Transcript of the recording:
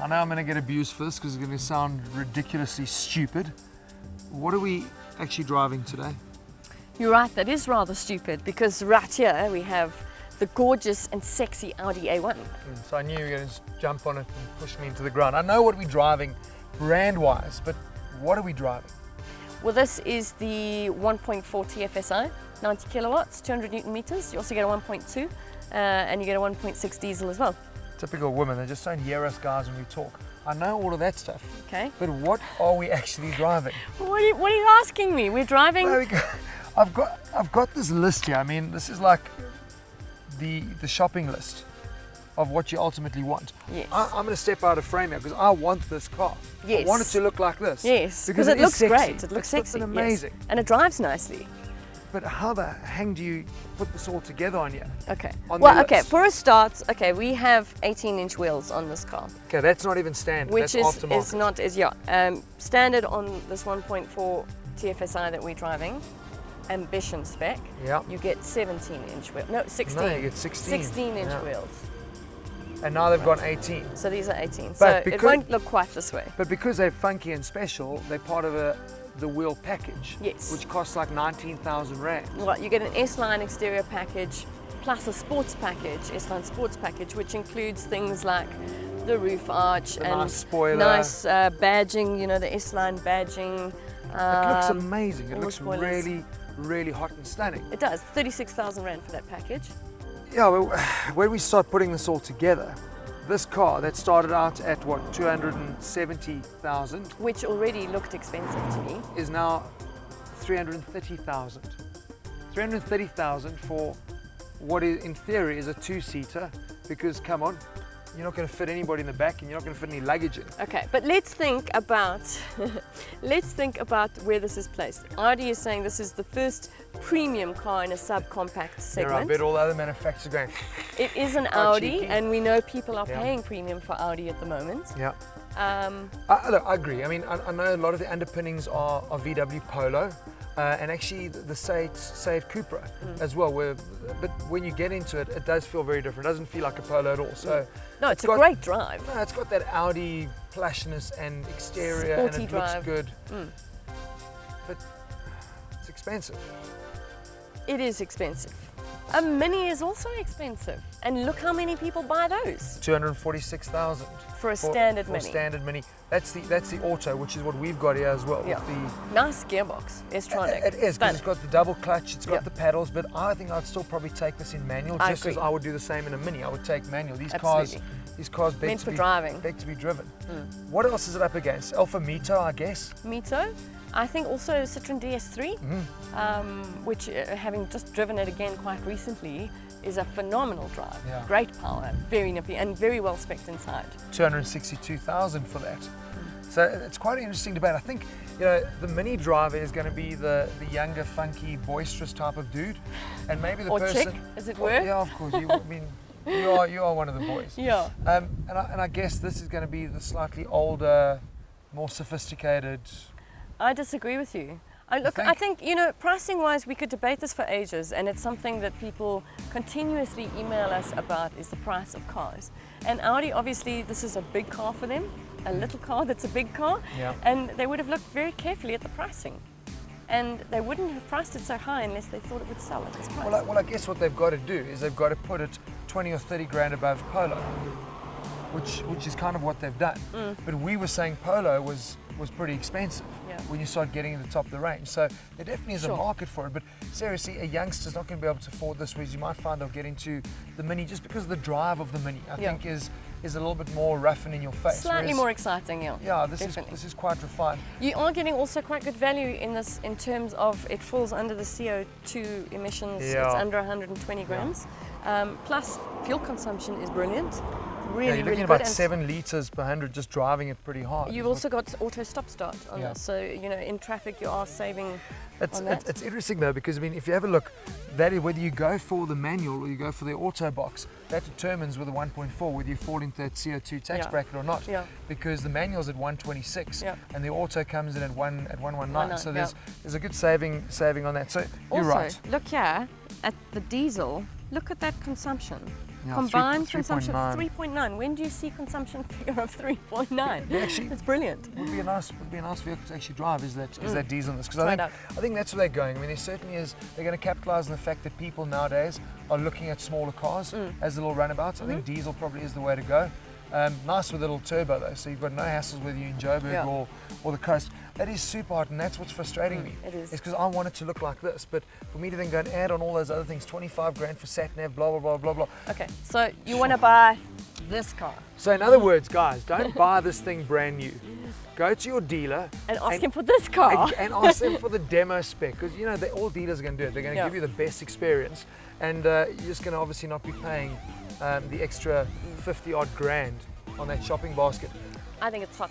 I know I'm going to get abused for this because it's going to sound ridiculously stupid. What are we actually driving today? You're right, that is rather stupid because right here we have the gorgeous and sexy Audi A1. So I knew you were going to jump on it and push me into the ground. I know what we're driving brand-wise, but what are we driving? Well, this is the 1.4 TFSI, 90 kilowatts, 200 Newton meters. You also get a 1.2 and you get a 1.6 diesel as well. Typical women, they just don't hear us guys when we talk. I know all of that stuff. Okay. But what are we actually driving? What are you asking me? We're driving... There we go. I've got this list here. I mean, this is like the shopping list of what you ultimately want. Yes. I'm going to step out of frame here because I want this car. Yes. I want it to look like this. Yes, because it looks sexy. great. It looks sexy. It's amazing. Yes. And it drives nicely. But how the hang do you put this all together on here? Okay. On Well, the okay, list? for a start, okay, we have 18-inch wheels on this car. Okay, that's not even standard. Which that's is aftermarket. standard on this 1.4 TFSI that we're driving. Ambition spec. Yeah. You get 17-inch wheels. No, 16. No, you get 16. 16-inch Yeah. wheels. And now they've gone 18. So these are 18. But So it because- won't look quite this way. But because they're funky and special, they're part of the wheel package. Yes. Which costs like 19,000 Rand. Right, you get an S-Line exterior package plus a sports package, S-Line sports package, which includes things like the roof arch The and nice spoiler. nice badging, you know, the S-Line badging. It looks amazing. It all looks spoilers. really, really hot and stunning. It does, 36,000 Rand for that package. Yeah, well, when we start putting this all together, this car that started out at what, 270,000 Which already looked expensive to me. is now 330,000. 330,000 for what is, in theory, is a two-seater, because come on, you're not going to fit anybody in the back and you're not going to fit any luggage in. Okay, but let's think about where this is placed. Audi is saying this is the first premium car in a subcompact Yeah, I segment. bet all the other manufacturers are going, It is an How Audi, cheeky. and we know people are Yeah. paying premium for Audi at the moment. yeah. Um, I agree. I mean, I know a lot of the underpinnings are VW Polo, and actually the Seat Cupra as well. But when you get into it, it does feel very different. It doesn't feel like a Polo at all. So no, it's a got- great drive. no, it's got that Audi plushness and exterior, Sporty and it drive. looks good. But it's expensive. It is expensive. A Mini is also expensive, and look how many people buy those 246,000 for a standard for Mini. standard Mini. That's the auto, which is what we've got here as well. Yeah. With the Nice gearbox, S-tronic. It is, because Stunning. it's got the double clutch, it's got Yeah. the pedals, but I think I'd still probably take this in manual, I just as agree. I would do the same in a Mini. I would take manual. These Absolutely. cars beg Meant to for be driving. beg to be driven. What else is it up against? Alfa Mito, I guess. Mito. I think also Citroen DS3, which having just driven it again quite recently, is a phenomenal drive. Yeah. Great power, very nippy, and very well spec'd inside. 262,000 for that. So it's quite an interesting debate. I think, you know, the Mini driver is going to be the younger, funky, boisterous type of dude, and maybe the Or person. chick, as it Well, were. yeah, of course. I mean, you are one of the boys. Yeah. And I guess this is going to be the slightly older, more sophisticated. I disagree with you. I think, you know, pricing-wise, we could debate this for ages, and it's something that people continuously email us about, is the price of cars. And Audi, obviously, this is a big car for them, a little car that's a big car, Yeah. and they would have looked very carefully at the pricing. And they wouldn't have priced it so high unless they thought it would sell at this price. Well, I guess what they've got to do is they've got to put it 20 or 30 grand above Polo, which is kind of what they've done. But we were saying Polo was pretty expensive Yeah. when you start getting to the top of the range. So there definitely is a Sure. market for it. But seriously, a youngster's not going to be able to afford this, whereas you might find they'll get into the Mini just because the drive of the Mini, I Yeah. think, is a little bit more rough and in your face. Slightly whereas- more exciting, yeah. Yeah, Definitely. this is quite refined. You are getting also quite good value in this in terms of it falls under the CO2 emissions. Yeah. It's under 120 grams. Plus, fuel consumption is brilliant. Yeah, Really, you're really looking at good. about And 7 litres per 100 just driving it pretty hard. You've also got auto stop start on Yeah. this, so you know in traffic you are saving It's on that. it's interesting though, because I mean, if you have a look, that is whether you go for the manual or you go for the auto box, that determines with a 1.4 whether you fall into that CO2 tax Yeah. bracket or not. Yeah. Because the manual's at 126 Yeah. and the auto comes in at 119. So yeah. there's a good saving on that. So you're Also, right. look here at the diesel. Look at that consumption. Yeah, Combined consumption 3.9. 3.9. When do you see consumption figure of 3.9? Yeah, actually, That's brilliant. would be a nice vehicle to actually drive is that diesel in this, because Try I it think that's where they're going. I mean, there certainly is. They're going to capitalize on the fact that people nowadays are looking at smaller cars as little runabouts. I think diesel probably is the way to go. Nice with a little turbo though, so you've got no hassles whether you're in Joburg or the coast. That is super hard, and that's what's frustrating me. It is. It's because I want it to look like this, but for me to then go and add on all those other things, 25 grand for sat nav, blah blah blah blah blah. Okay, so you want to buy this car So in other words, guys, don't buy this thing brand new. Go to your dealer and ask him for this car. and ask them for the demo spec, because you know all dealers are going to do it. They're going to give you the best experience, and you're just going to obviously not be paying the extra 50 odd grand on that shopping basket. I think it's hot.